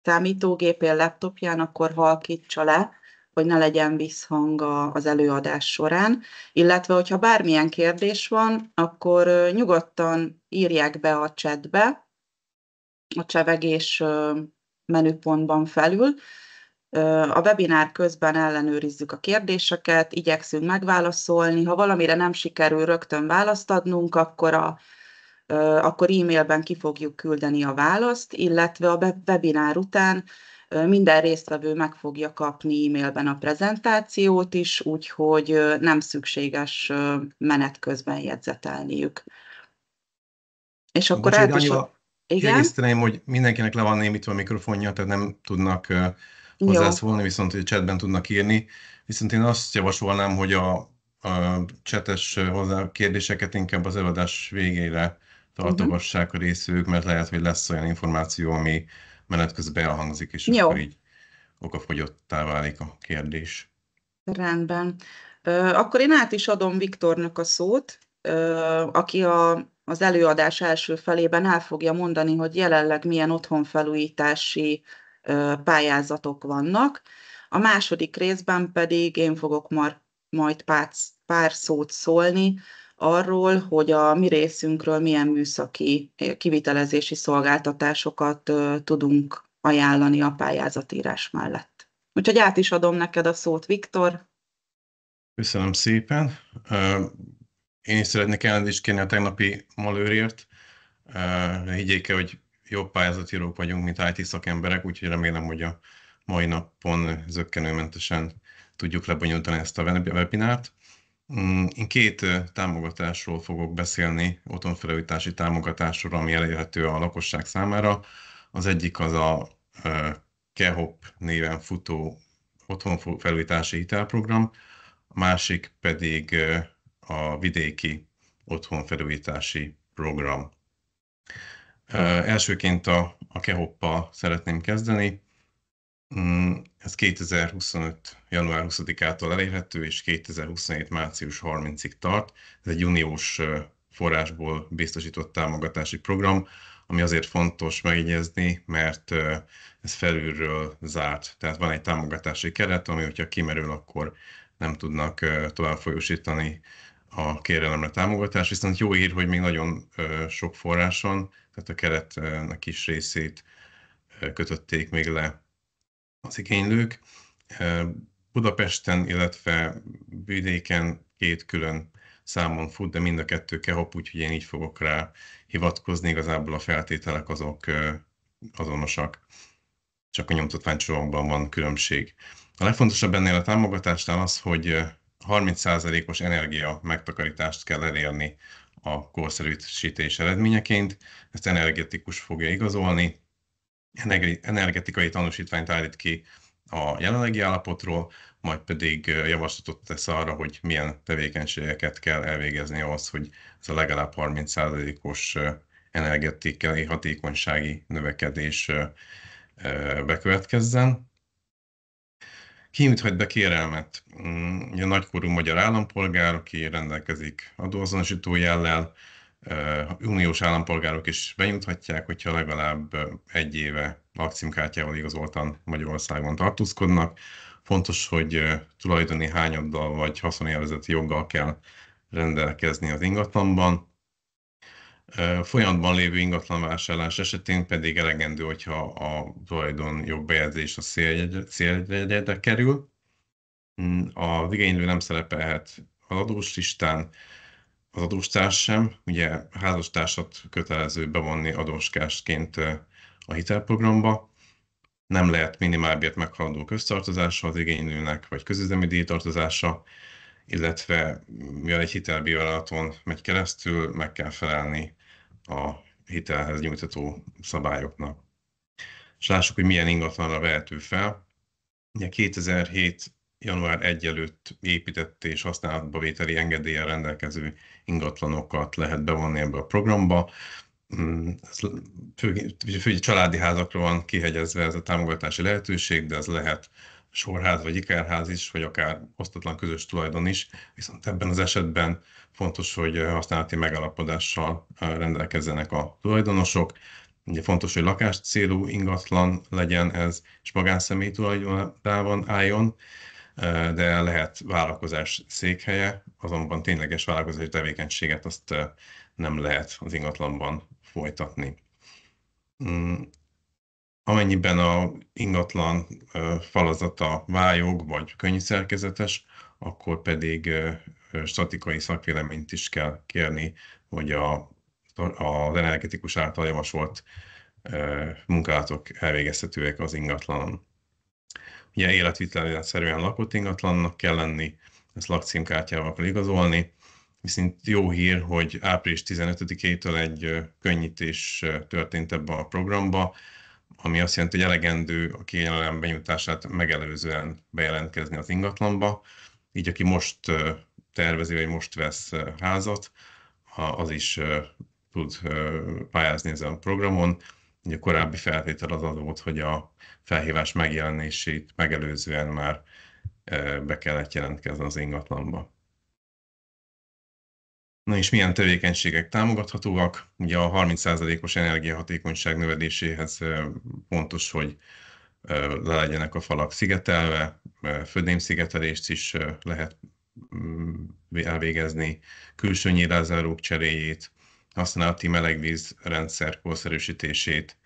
számítógépén, laptopján, akkor halkítsa le, hogy ne legyen visszhang az előadás során, illetve hogyha bármilyen kérdés van, akkor nyugodtan írják be a chatbe, a csevegés menüpontban felül. A webinár közben ellenőrizzük a kérdéseket, igyekszünk megválaszolni. Ha valamire nem sikerül rögtön választ adnunk, akkor e-mailben ki fogjuk küldeni a választ, illetve a webinár után minden résztvevő meg fogja kapni e-mailben a prezentációt is, úgyhogy nem szükséges menet közben jegyzetelniük. És akkor Bocsánat, át is... annyival Igen? kiegészíteném, hogy mindenkinek le van némítva a mikrofonja, tehát nem tudnak Jó. hozzászólni, viszont hogy chatben tudnak írni. Viszont én azt javasolnám, hogy a chates kérdéseket inkább az előadás végére Uh-huh. tartogassák a részvevők, mert lehet, hogy lesz olyan információ, ami menet közben elhangzik, és akkor Jó, így okafogyottá válik a kérdés. rendben. Akkor én át is adom Viktornak a szót, aki az előadás első felében el fogja mondani, hogy jelenleg milyen otthonfelújítási pályázatok vannak. A második részben pedig én fogok majd pár szót szólni arról, hogy a mi részünkről milyen műszaki kivitelezési szolgáltatásokat tudunk ajánlani a pályázatírás mellett. Úgyhogy át is adom neked a szót, Viktor. Köszönöm szépen. Én is szeretnék elnézést kérni a tegnapi malőrért. Higgyék el, hogy jobb pályázatírók vagyunk, mint IT szakemberek, úgyhogy remélem, hogy a mai napon zökkenőmentesen tudjuk lebonyolítani ezt a webinárt. Én két támogatásról fogok beszélni, otthonfelújítási támogatásról, ami elérhető a lakosság számára. Az egyik az a KEHOP néven futó otthonfelújítási hitelprogram, a másik pedig a vidéki otthonfelújítási program. Elsőként a KEHOP-pal szeretném kezdeni. Ez 2025. január 20-ától elérhető, és 2027. március 30-ig tart. Ez egy uniós forrásból biztosított támogatási program, ami azért fontos megjegyezni, mert ez felülről zárt. Tehát van egy támogatási keret, ami, hogyha kimerül, akkor nem tudnak tovább folyósítani a kérelemre támogatást. Viszont jó hír, hogy még nagyon sok forrás van, tehát a keretnek kis részét kötötték még le az igénylők. Budapesten, illetve vidéken két külön számon fut, de mind a kettő KEHOP, úgyhogy én így fogok rá hivatkozni. Igazából a feltételek azok azonosak, csak a nyomtatványcsomagban van különbség. A legfontosabb ennél a támogatásnál az, hogy 30%-os energia megtakarítást kell elérni a korszerűsítés eredményeként. Ezt energetikus fogja igazolni, energetikai tanúsítványt állít ki a jelenlegi állapotról, majd pedig javaslatot tesz arra, hogy milyen tevékenységeket kell elvégezni ahhoz, hogy ez a legalább 30%-os energetikai hatékonysági növekedés bekövetkezzen. Ki nyújthat be kérelmet? A nagykorú magyar állampolgár, aki rendelkezik adóazonosító jellel, uniós állampolgárok is benyújthatják, hogyha legalább egy éve lakcímkártyával igazoltan Magyarországon tartózkodnak. Fontos, hogy tulajdoni hányaddal vagy haszonélvezeti joggal kell rendelkezni az ingatlanban. Folyamatban lévő ingatlanvásárlás esetén pedig elegendő, hogyha a tulajdon jogbejegyzés a széljegyre kerül. Az igénylő nem szerepelhet az adós listán, az adóstárs sem, ugye házastársat kötelező bevonni adóskársként a hitelprogramba, nem lehet minimálbért meghaladó köztartozása az igénylőnek, vagy közüzemi díjtartozása, illetve mivel egy hitelbírálaton megy keresztül, meg kell felelni a hitelhez nyújtató szabályoknak. És lássuk, hogy milyen ingatlanra vehető fel. Ugye 2007 január 1 előtt épített és használatba vételi engedéllyel rendelkező ingatlanokat lehet bevonni ebbe a programba. Fő családi házakra van kihegyezve ez a támogatási lehetőség, de ez lehet sorház vagy ikerház is, vagy akár osztatlan közös tulajdon is. Viszont ebben az esetben fontos, hogy használati megállapodással rendelkezzenek a tulajdonosok. Ugye fontos, hogy lakáscélú ingatlan legyen ez, és magánszemély tulajdonában álljon, de lehet vállalkozás székhelye, azonban tényleges vállalkozási tevékenységet azt nem lehet az ingatlanban folytatni. Amennyiben a ingatlan falazata vályog vagy könnyű szerkezetes, akkor pedig statikai szakvéleményt is kell kérni, hogy az energetikus által javasolt munkálatok elvégezhetőek az ingatlanon. Ugye életvitelszerűen lakott ingatlannak kell lenni, ezt lakcímkártyával kell igazolni, viszont jó hír, hogy április 15-től egy könnyítés történt ebben a programba, ami azt jelenti, hogy elegendő a kérelem benyújtását megelőzően bejelentkezni az ingatlanba. Így aki most tervezi, vagy most vesz házat, az is tud pályázni ezen a programon. Ugye a korábbi feltétel az volt, hogy a felhívás megjelenését megelőzően már be kellett jelentkezni az ingatlanba. Na és milyen tevékenységek támogathatóak? Ugye a 30%-os energiahatékonyság növeléséhez fontos, hogy le legyenek a falak szigetelve, födémszigetelést is lehet elvégezni, külső nyílászárók cseréjét, használati melegvíz rendszer korszerűsítését.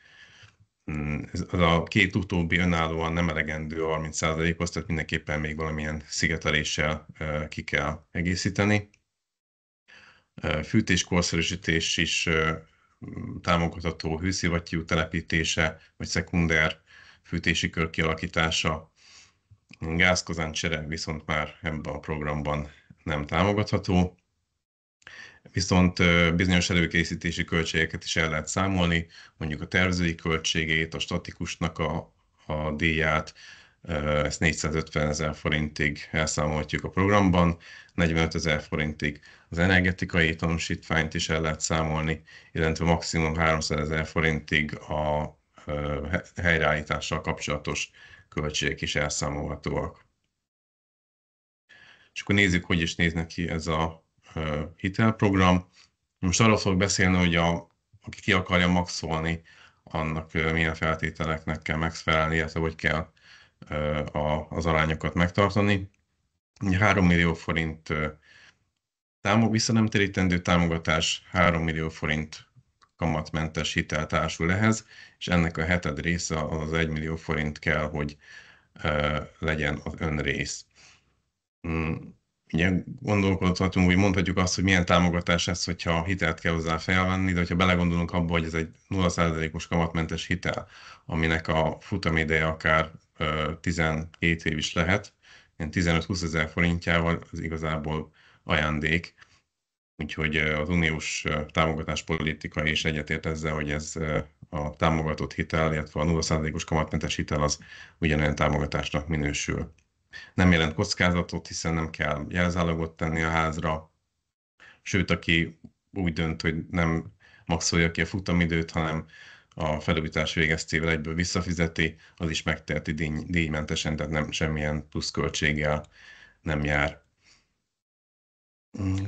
Ez a két utóbbi önállóan nem elegendő a 30%-hoz, tehát mindenképpen még valamilyen szigeteléssel ki kell egészíteni. Fűtéskorszerűsítés is támogatható, hőszivattyú telepítése, vagy szekunder fűtési kör kialakítása. Gázkazáncsere viszont már ebben a programban nem támogatható. Viszont bizonyos előkészítési költségeket is el lehet számolni, mondjuk a tervezői költségét, a statikusnak a díját, ezt 450 000 forintig elszámolhatjuk a programban, 45 000 forintig az energetikai tanúsítványt is el lehet számolni, illetve maximum 300 000 forintig a helyreállítással kapcsolatos költségek is elszámolhatóak. És akkor nézzük, hogy is néznek ki ez a hitelprogram. Most arról fogok beszélni, hogy aki ki akarja maxolni, annak milyen feltételeknek kell megfelelni, illetve hogy kell az arányokat megtartani. 3 millió forint visszanemtérítendő támogatás, 3 millió forint kamatmentes hitel társul ehhez, és ennek a heted része az 1 millió forint kell, hogy legyen az önrész. Ugye gondolkodhatunk, hogy mondhatjuk azt, hogy milyen támogatás ez, hogyha hitelt kell hozzá felvenni, de hogyha belegondolunk abba, hogy ez egy 0%-os kamatmentes hitel, aminek a futamideje akár 12 év is lehet, 15-20 000 forintjával az igazából ajándék. Úgyhogy az uniós támogatáspolitika is egyetért ezzel, hogy ez a támogatott hitel, illetve a 0%-os kamatmentes hitel az ugyanolyan támogatásnak minősül. Nem jelent kockázatot, hiszen nem kell jelzálogot tenni a házra, sőt, aki úgy dönt, hogy nem maxolja ki a futamidőt, hanem a felújítás végeztével egyből visszafizeti, az is megteheti díjmentesen, tehát nem semmilyen pluszköltséggel nem jár.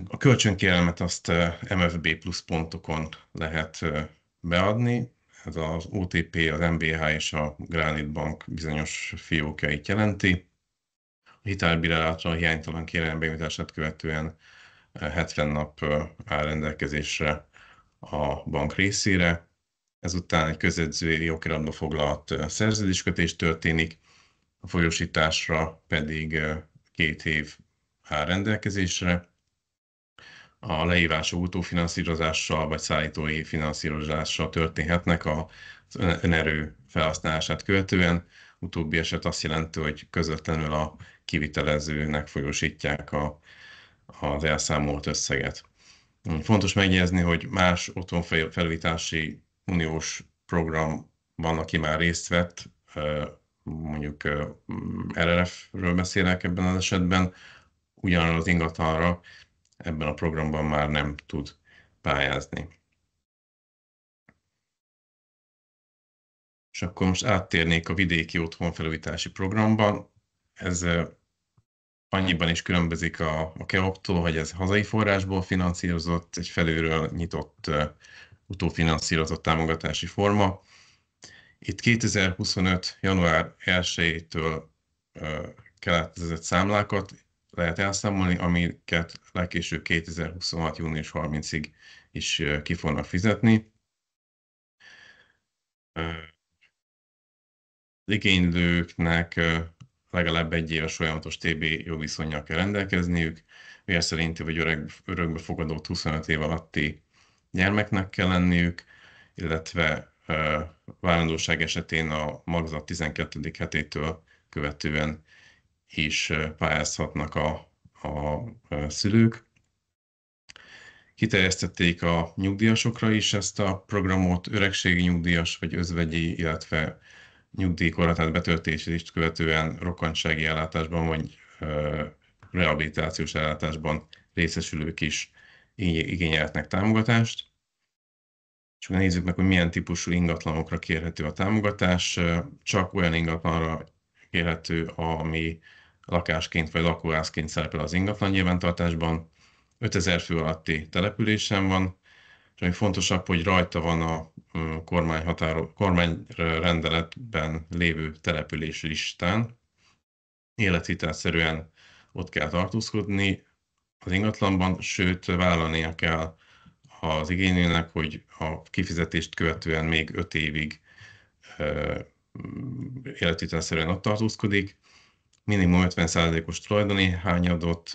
A kölcsönkérelmet azt MFB plusz pontokon lehet beadni. Ez az OTP, az MBH és a Granite Bank bizonyos fiókjait jelenti. A hitelbírálatra a hiánytalan kérelem benyújtását követően 70 nap áll rendelkezésre a bank részére. Ezután egy közjegyzői okiratba foglalt szerződéskötés történik, a folyósításra pedig 2 év áll rendelkezésre. A leírások utófinanszírozással vagy szállítói finanszírozással történhetnek az önerő felhasználását követően. Utóbbi eset azt jelenti, hogy közvetlenül a kivitelezőnek folyósítják az elszámolt összeget. Fontos megjegyezni, hogy más otthonfelújítási uniós programban, aki már részt vett, mondjuk RRF-ről beszélek ebben az esetben, ugyanarra az ingatlanra ebben a programban már nem tud pályázni. És akkor most áttérnék a vidéki otthonfelújítási programban. Ez annyiban is különbözik a KEOP-tól, hogy ez hazai forrásból finanszírozott, egy felülről nyitott utófinanszírozott támogatási forma. Itt 2025. január 1-től keletkezett számlákat lehet elszámolni, amiket legkésőbb 2026. június 30-ig is ki fognak fizetni. Az igénylőknek legalább 1 éves folyamatos TB jogviszonnyal kell rendelkezniük, vérszerinti vagy örökbefogadott 25 év alatti gyermeknek kell lenniük, illetve várandóság esetén a magzat 12. hetétől követően is pályázhatnak a szülők. Kiterjesztették a nyugdíjasokra is ezt a programot, öregségi nyugdíjas vagy özvegyi, illetve nyugdíjkorhatár betöltését követően rokkantsági ellátásban vagy rehabilitációs ellátásban részesülők is igényelhetnek támogatást. És nézzük meg, hogy milyen típusú ingatlanokra kérhető a támogatás. Csak olyan ingatlanra kérhető, ami lakásként vagy lakóházként szerepel az ingatlan nyilvántartásban. 5000 fő alatti településen van, és ami fontosabb, hogy rajta van a kormányrendeletben lévő település listán. Élethitelszerűen ott kell tartózkodni az ingatlanban, sőt vállalnia kell az igénylőnek, hogy a kifizetést követően még 5 évig élethitelszerűen ott tartózkodik. Minimum 50%-os tulajdoni hányadot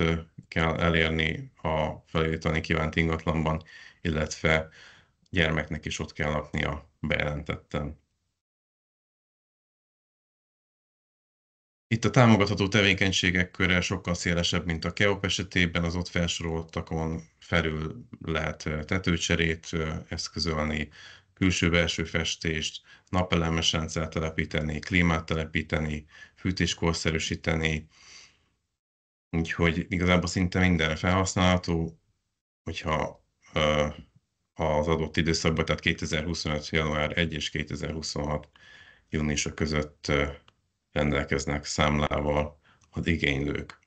kell elérni a felvételni kívánt ingatlanban, illetve gyermeknek is ott kell laknia bejelentetten. Itt a támogatható tevékenységek köre sokkal szélesebb, mint a KEOP esetében, az ott felsoroltakon felül lehet tetőcserét eszközölni, külső-belső festést, napelemes rendszert telepíteni, klímát telepíteni, fűtést korszerűsíteni, úgyhogy igazából szinte mindenre felhasználható, hogyha az adott időszakban, tehát 2025. január 1 és 2026. júniusa között rendelkeznek számlával az igénylők.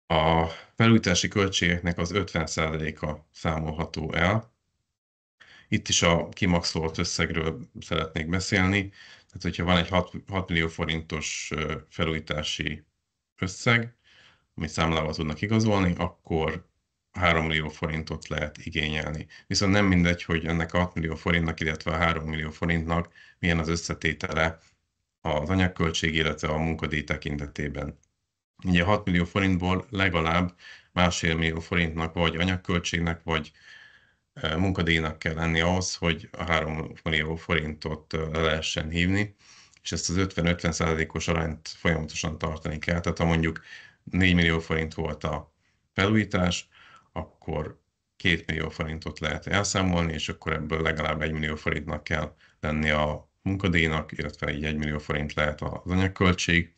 A felújítási költségeknek az 50%-a számolható el. Itt is a kimaxolt összegről szeretnék beszélni. Tehát, hogyha van egy 6 millió forintos felújítási összeg, amit számlával tudnak igazolni, akkor 3 millió forintot lehet igényelni. Viszont nem mindegy, hogy ennek a 6 millió forintnak, illetve a 3 millió forintnak milyen az összetétele az anyagköltség, illetve a munkadíj tekintetében. Ugye 6 millió forintból legalább 1,5 millió forintnak vagy anyagköltségnek, vagy munkadíjnak kell lenni ahhoz, hogy a 3 millió forintot le lehessen hívni, és ezt az 50-50%-os arányt folyamatosan tartani kell. Tehát ha mondjuk 4 millió forint volt a felújítás, akkor 2 millió forintot lehet elszámolni, és akkor ebből legalább 1 millió forintnak kell lenni a munkadíjnak, illetve így 1 millió forint lehet az anyagköltség.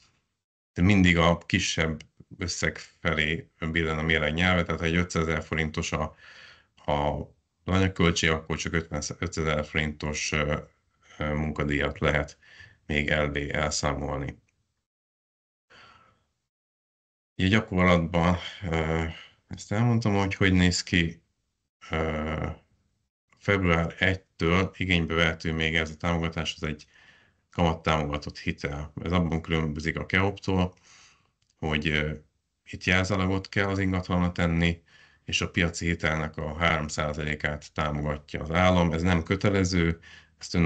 De mindig a kisebb összeg felé billen a mérleg nyelve, tehát ha egy 500 000 forintos a anyagköltség, akkor csak 500 000 forintos munkadíjat lehet még elszámolni. Így gyakorlatban ezt elmondtam, hogy néz ki. Február 1-től igénybe vehető még ez a támogatás, az egy kamattámogatott hitel. Ez abban különbözik a KEOP-tól, hogy itt jelzálogot kell az ingatlanra tenni, és a piaci hitelnek a 3%-át támogatja az állam. Ez nem kötelező, ezt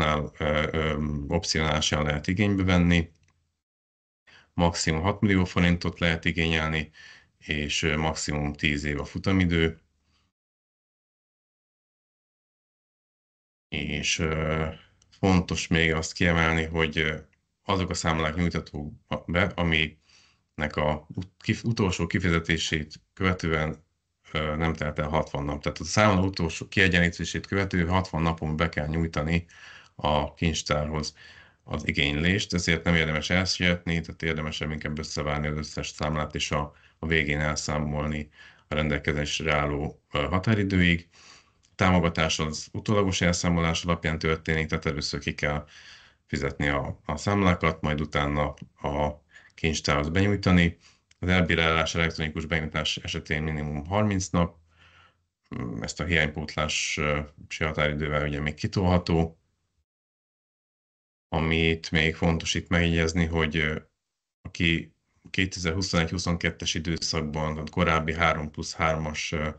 opcionálisan lehet igénybe venni. Maximum 6 millió forintot lehet igényelni, és maximum 10 év a futamidő. És fontos még azt kiemelni, hogy azok a számlák nyújtatók be, aminek a utolsó kifizetését követően nem telt el 60 nap. Tehát a számla utolsó kiegyenlítését követő 60 napon be kell nyújtani a kincstárhoz az igénylést, ezért nem érdemes elsietni, tehát érdemesebb inkább összevárni az összes számlát és a végén elszámolni a rendelkezésre álló határidőig. A támogatás az utólagos elszámolás alapján történik, tehát először ki kell fizetni a számlákat, majd utána a kincstárhoz benyújtani. Az elbírálás elektronikus benyújtás esetén minimum 30 nap, ezt a hiánypótlási határidővel ugye még kitolható. Amit még fontos itt megjegyezni, hogy aki 2021-22-es időszakban, a korábbi 3+3-as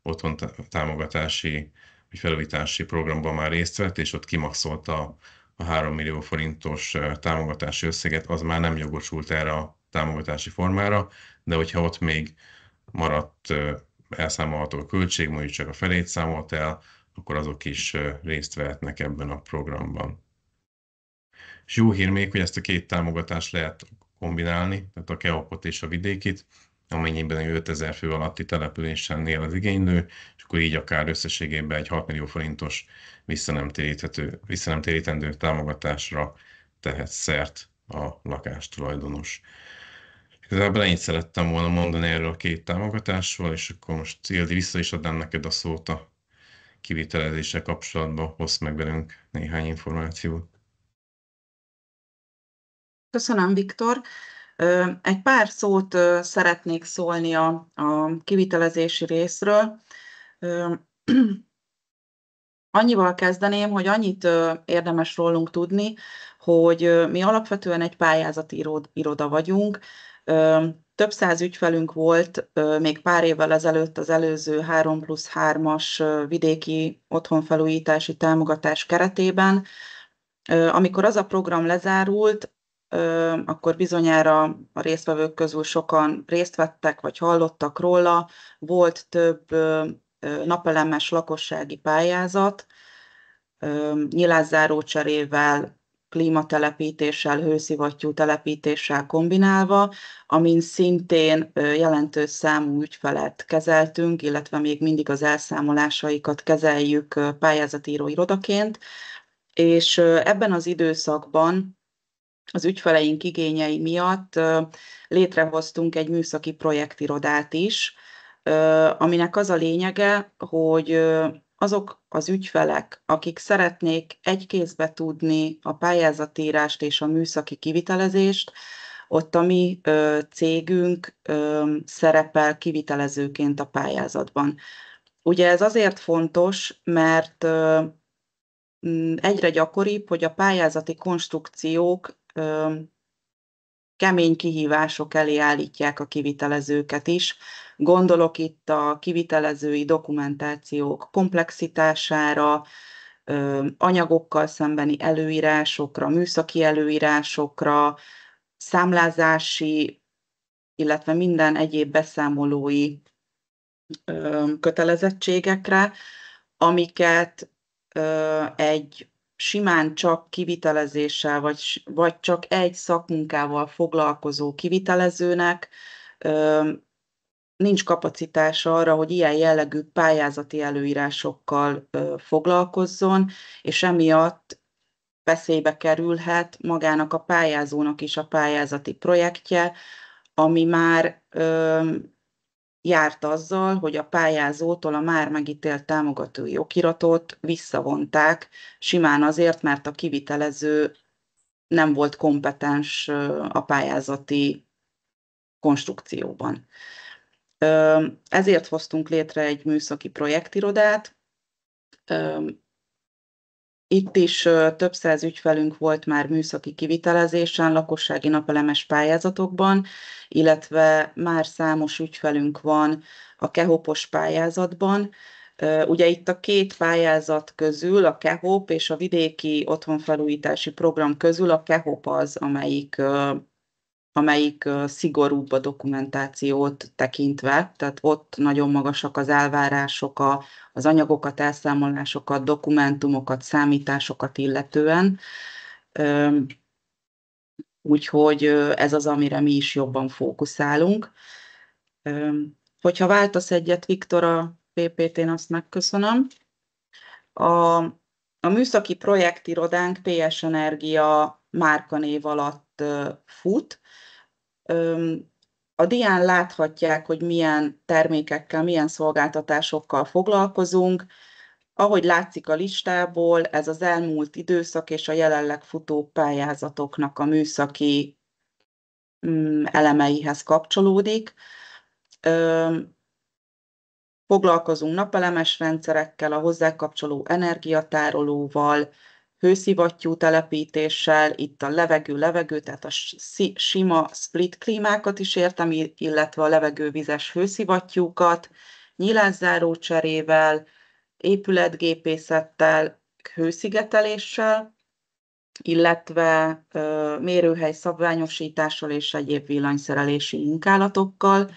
otthon támogatási vagy felújítási programban már részt vett, és ott kimaxolta a 3 millió forintos támogatási összeget, az már nem jogosult erre a támogatási formára, de hogyha ott még maradt elszámolható a költség, mondjuk csak a felét számolt el, akkor azok is részt vehetnek ebben a programban. És jó hír még, hogy ezt a két támogatást lehet kombinálni, tehát a KEOP-ot és a vidékit, amennyiben 5000 fő alatti településen él az igénylő, és akkor így akár összességében egy 6 millió forintos visszanemtérítendő támogatásra tehet szert a lakástulajdonos. Igazából ennyit szerettem volna mondani erről a két támogatásról, és akkor most Ildi, vissza is adnám neked a szót a kivitelezéssel kapcsolatban, hozz meg velünk néhány információt. Köszönöm, Viktor. Egy pár szót szeretnék szólni a kivitelezési részről. Annyival kezdeném, hogy annyit érdemes rólunk tudni, hogy mi alapvetően egy pályázati iroda vagyunk. Több száz ügyfelünk volt még pár évvel ezelőtt az előző 3+3-as vidéki otthonfelújítási támogatás keretében. Amikor az a program lezárult, akkor bizonyára a résztvevők közül sokan részt vettek, vagy hallottak róla. Volt több napelemes lakossági pályázat, nyilászáró cserével, klímatelepítéssel, hőszivattyú telepítéssel kombinálva, amin szintén jelentős számú ügyfelet kezeltünk, illetve még mindig az elszámolásaikat kezeljük pályázatíró irodaként, és ebben az időszakban az ügyfeleink igényei miatt létrehoztunk egy műszaki projektirodát is, aminek az a lényege, hogy azok az ügyfelek, akik szeretnék egy kézbe tudni a pályázatírást és a műszaki kivitelezést, ott a mi cégünk szerepel kivitelezőként a pályázatban. Ugye ez azért fontos, mert egyre gyakoribb, hogy a pályázati konstrukciók kemény kihívások elé állítják a kivitelezőket is. Gondolok itt a kivitelezői dokumentációk komplexitására, anyagokkal szembeni előírásokra, műszaki előírásokra, számlázási, illetve minden egyéb beszámolói kötelezettségekre, amiket egy simán csak kivitelezéssel, vagy csak egy szakmunkával foglalkozó kivitelezőnek nincs kapacitása arra, hogy ilyen jellegű pályázati előírásokkal foglalkozzon, és emiatt veszélybe kerülhet magának a pályázónak is a pályázati projektje, ami már járt azzal, hogy a pályázótól a már megítélt támogatói okiratot visszavonták, simán azért, mert a kivitelező nem volt kompetens a pályázati konstrukcióban. Ezért hoztunk létre egy műszaki projektirodát. Itt is több száz ügyfelünk volt már műszaki kivitelezésen, lakossági napelemes pályázatokban, illetve már számos ügyfelünk van a KEHOP-os pályázatban. Ugye itt a két pályázat közül, a KEHOP és a vidéki otthonfelújítási program közül a KEHOP az, amelyik szigorúbb a dokumentációt tekintve, tehát ott nagyon magasak az elvárások az anyagokat, elszámolásokat, dokumentumokat, számításokat illetően. Úgyhogy ez az, amire mi is jobban fókuszálunk. Hogyha váltasz egyet, Viktor, a PPT-n, azt megköszönöm. A műszaki projektirodánk PS Energia márkanév alatt fut. A dián láthatják, hogy milyen termékekkel, milyen szolgáltatásokkal foglalkozunk. Ahogy látszik a listából, ez az elmúlt időszak és a jelenleg futó pályázatoknak a műszaki elemeihez kapcsolódik. Foglalkozunk napelemes rendszerekkel, a hozzá kapcsoló energiatárolóval, hőszivattyú telepítéssel, itt a levegő, tehát a sima split klímákat is értem, illetve a levegővizes hőszivattyúkat, nyílászáró cserével, épületgépészettel, hőszigeteléssel, illetve mérőhely szabványosítással és egyéb villanyszerelési munkálatokkal.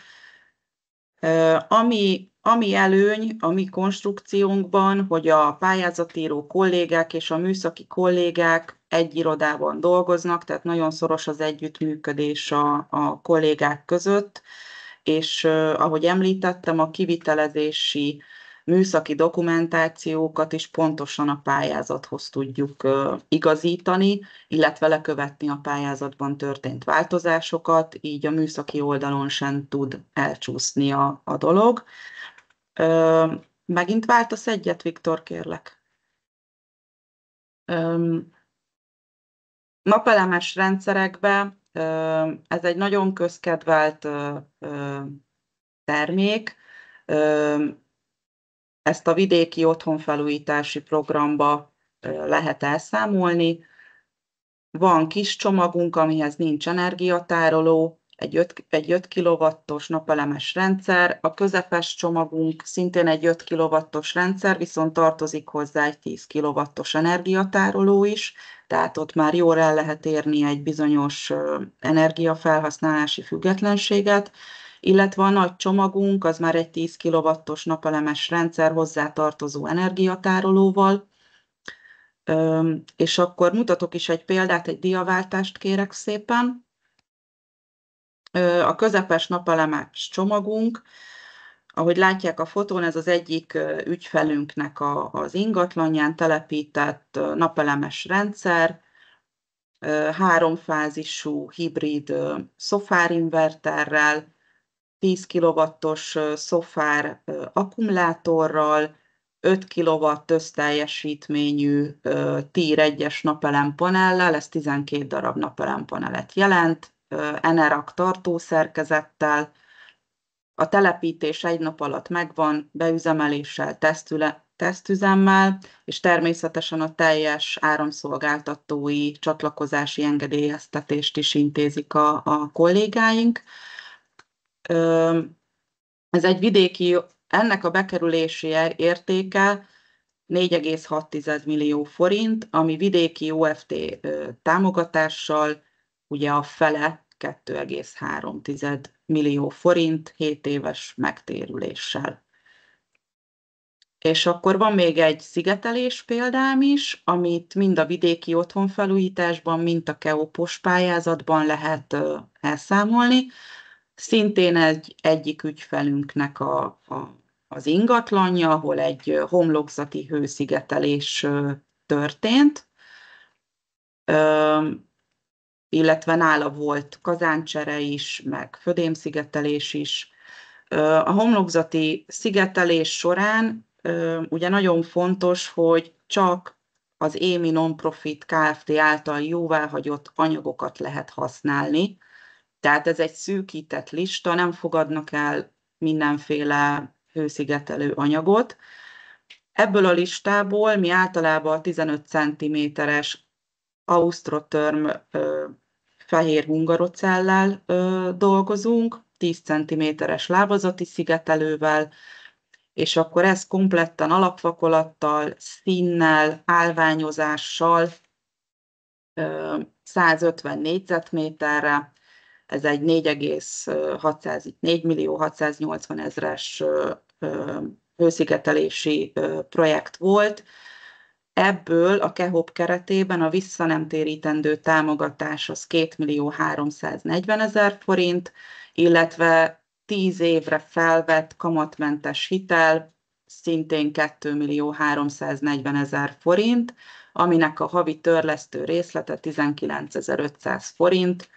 Ami előny a mi konstrukciónkban, hogy a pályázatíró kollégák és a műszaki kollégák egy irodában dolgoznak, tehát nagyon szoros az együttműködés a kollégák között, és ahogy említettem, a kivitelezési műszaki dokumentációkat is pontosan a pályázathoz tudjuk igazítani, illetve lekövetni a pályázatban történt változásokat, így a műszaki oldalon sem tud elcsúszni a dolog. Megint váltasz egyet, Viktor, kérlek? Napelemes rendszerekben ez egy nagyon közkedvelt termék. Ezt a vidéki otthonfelújítási programba lehet elszámolni. Van kis csomagunk, amihez nincs energiatároló, egy 5 kW-os napelemes rendszer, a közepes csomagunk szintén egy 5 kW-os rendszer, viszont tartozik hozzá egy 10 kW-os energiatároló is, tehát ott már jól el lehet érni egy bizonyos energiafelhasználási függetlenséget, illetve a nagy csomagunk az már egy 10 kW-os napelemes rendszer hozzátartozó energiatárolóval, és akkor mutatok is egy példát, egy diaváltást kérek szépen. A közepes napelemes csomagunk, ahogy látják a fotón, ez az egyik ügyfelünknek az ingatlanján telepített napelemes rendszer, háromfázisú hibrid szofárinverterrel, 10 kW-os szofár akkumulátorral, 5 kW összteljesítményű TIR 1-es napelempanellel, ez 12 darab napelempanelet jelent, Enerak tartószerkezettel. A telepítés egy nap alatt megvan, beüzemeléssel, tesztüzemmel, és természetesen a teljes áramszolgáltatói csatlakozási engedélyeztetést is intézik a kollégáink. Ez egy vidéki, ennek a bekerülési értéke 4,6 millió forint, ami vidéki OFT támogatással ugye a fele 2,3 millió forint 7 éves megtérüléssel. És akkor van még egy szigetelés példám is, amit mind a vidéki otthonfelújításban, mind a KEOP-os pályázatban lehet elszámolni. Szintén egyik ügyfelünknek az ingatlanja, ahol egy homlokzati hőszigetelés történt, illetve nála volt kazáncsere is, meg födémszigetelés is. A homlokzati szigetelés során ugye nagyon fontos, hogy csak az EMI Non-Profit Kft. Által jóváhagyott anyagokat lehet használni. Tehát ez egy szűkített lista, nem fogadnak el mindenféle hőszigetelő anyagot. Ebből a listából mi általában a 15 cm-es Austrotherm fehér hungarocellel dolgozunk, 10 cm-es lábazati szigetelővel, és akkor ez kompletten alapvakolattal, színnel, állványozással 150 négyzetméterre, ez egy 4.680.000-es hőszigetelési projekt volt. Ebből a KEHOP keretében a visszanemtérítendő támogatás az 2.340.000 forint, illetve 10 évre felvett kamatmentes hitel szintén 2.340.000 forint, aminek a havi törlesztő részlete 19.500 forint.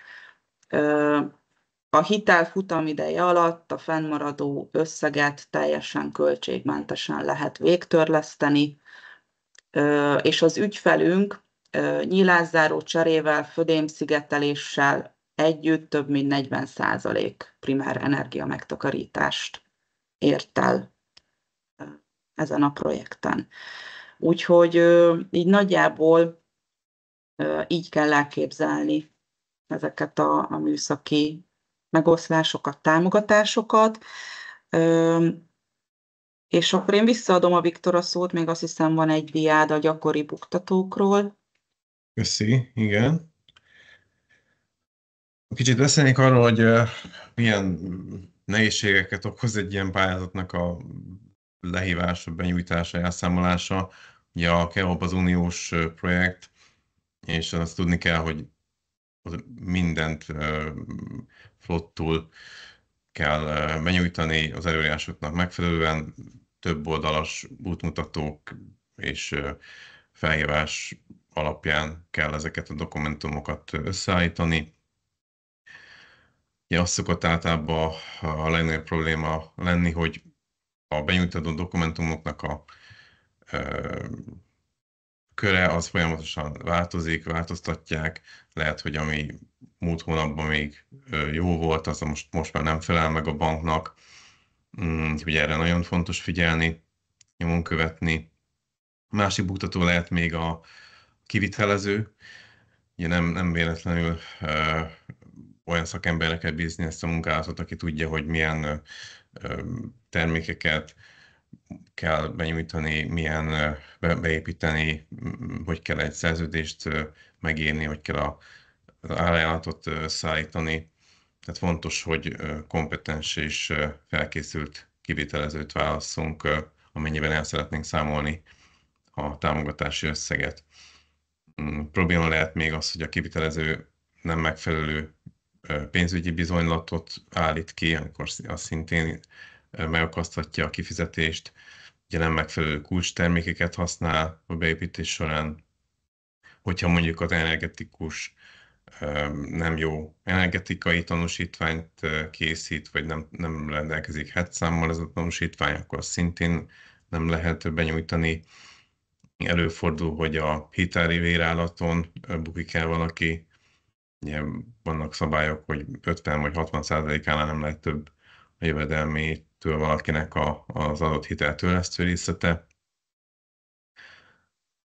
A hitel futamideje alatt a fennmaradó összeget teljesen költségmentesen lehet végtörleszteni, és az ügyfelünk nyílászáró cserével, födémszigeteléssel együtt több mint 40% primer energia megtakarítást ért el. ezen a projekten. Úgyhogy így nagyjából így kell elképzelni ezeket a műszaki megoszlásokat, támogatásokat. És akkor én visszaadom a Viktor a szót, még azt hiszem van egy diád a gyakori buktatókról. Köszi, igen. Kicsit beszélnék arról, hogy milyen nehézségeket okoz egy ilyen pályázatnak a lehívása, benyújtása, elszámolása. Ugye a KEOP az uniós projekt, és azt tudni kell, hogy mindent flottul kell benyújtani az előírásoknak megfelelően, több oldalas útmutatók és felhívás alapján kell ezeket a dokumentumokat összeállítani. Ja, az szokott általában a legnagyobb probléma lenni, hogy a benyújtandó dokumentumoknak a köre az folyamatosan változik, változtatják. Lehet, hogy ami múlt hónapban még jó volt, az most már nem felel meg a banknak. Úgyhogy erre nagyon fontos figyelni, nyomon követni. Másik buktató lehet még a kivitelező. Ugye nem véletlenül olyan szakemberre kell bízni ezt a munkálatot, aki tudja, hogy milyen termékeket kell benyújtani, milyen beépíteni, hogy kell egy szerződést megírni, hogy kell az ajánlatot szállítani. Tehát fontos, hogy kompetens és felkészült kivitelezőt válasszunk, amennyiben el szeretnénk számolni a támogatási összeget. Probléma lehet még az, hogy a kivitelező nem megfelelő pénzügyi bizonylatot állít ki, amikor az szintén megakaszthatja a kifizetést. Ugye nem megfelelő kulcstermékeket használ a beépítés során. Hogyha mondjuk az energetikus nem jó energetikai tanúsítványt készít, vagy nem rendelkezik számmal ez a tanúsítvány, akkor szintén nem lehet benyújtani. Előfordul, hogy a hiteli vérállaton bukik el valaki. Ugye vannak szabályok, hogy 50 vagy 60%-ánál nem lehet több a jövedelmétől valakinek az adott hiteltörlesztő részlete.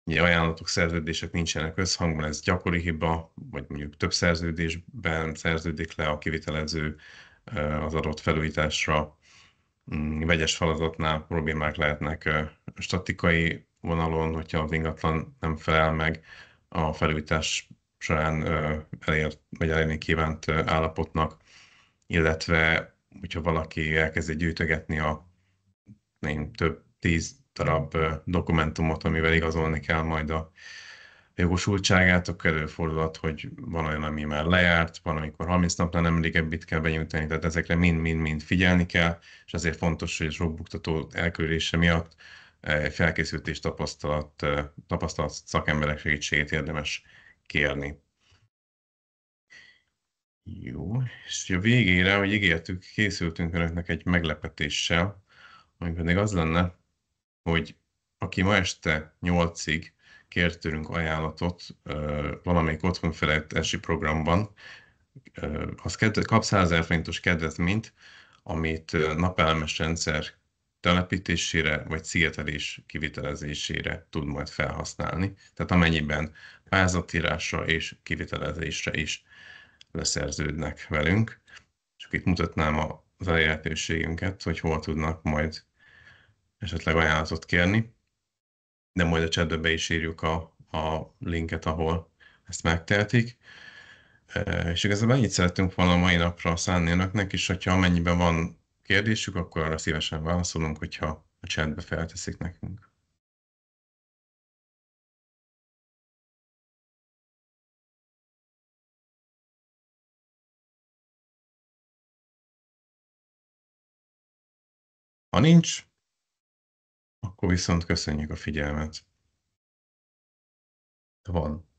Ugye ajánlatok, szerződések nincsenek összhangban, ez gyakori hiba, vagy mondjuk több szerződésben szerződik le a kivitelező az adott felújításra. Vegyes falazatnál problémák lehetnek statikai vonalon, hogyha az ingatlan nem felel meg a felújítás során elért, vagy elérni kívánt állapotnak, illetve hogyha valaki elkezdi gyűjtögetni több 10 darab dokumentumot, amivel igazolni kell majd a jogosultságát, akkor előfordulhat, hogy van olyan, ami már lejárt, van, amikor 30 napnál nem régebbit kell benyújtani, tehát ezekre mind-mind-mind figyelni kell, és ezért fontos, hogy a rockbuktató elküldetése miatt felkészült és tapasztalat szakemberek segítségét érdemes kérni. Jó, és a végére, hogy ígértük, készültünk önöknek egy meglepetéssel, ami pedig az lenne, hogy aki ma este 8-ig kért tőlünk ajánlatot valamelyik otthonfelejtési programban, az kap 100 000 forintos kedvezményt, amit napelemes rendszer telepítésére vagy szigetelés kivitelezésére tud majd felhasználni. Tehát amennyiben pályázatírásra és kivitelezésre is leszerződnek velünk. Csak itt mutatnám az elérhetőségünket, hogy hol tudnak majd esetleg ajánlatot kérni, de majd a chatbe be is írjuk a linket, ahol ezt megtehetik. És igazából ennyit szerettünk volna a mai napra szánni önöknek, és hogyha amennyiben van kérdésük, akkor arra szívesen válaszolunk, hogyha a chatbe felteszik nekünk. Ha nincs, akkor viszont köszönjük a figyelmet. Ha van.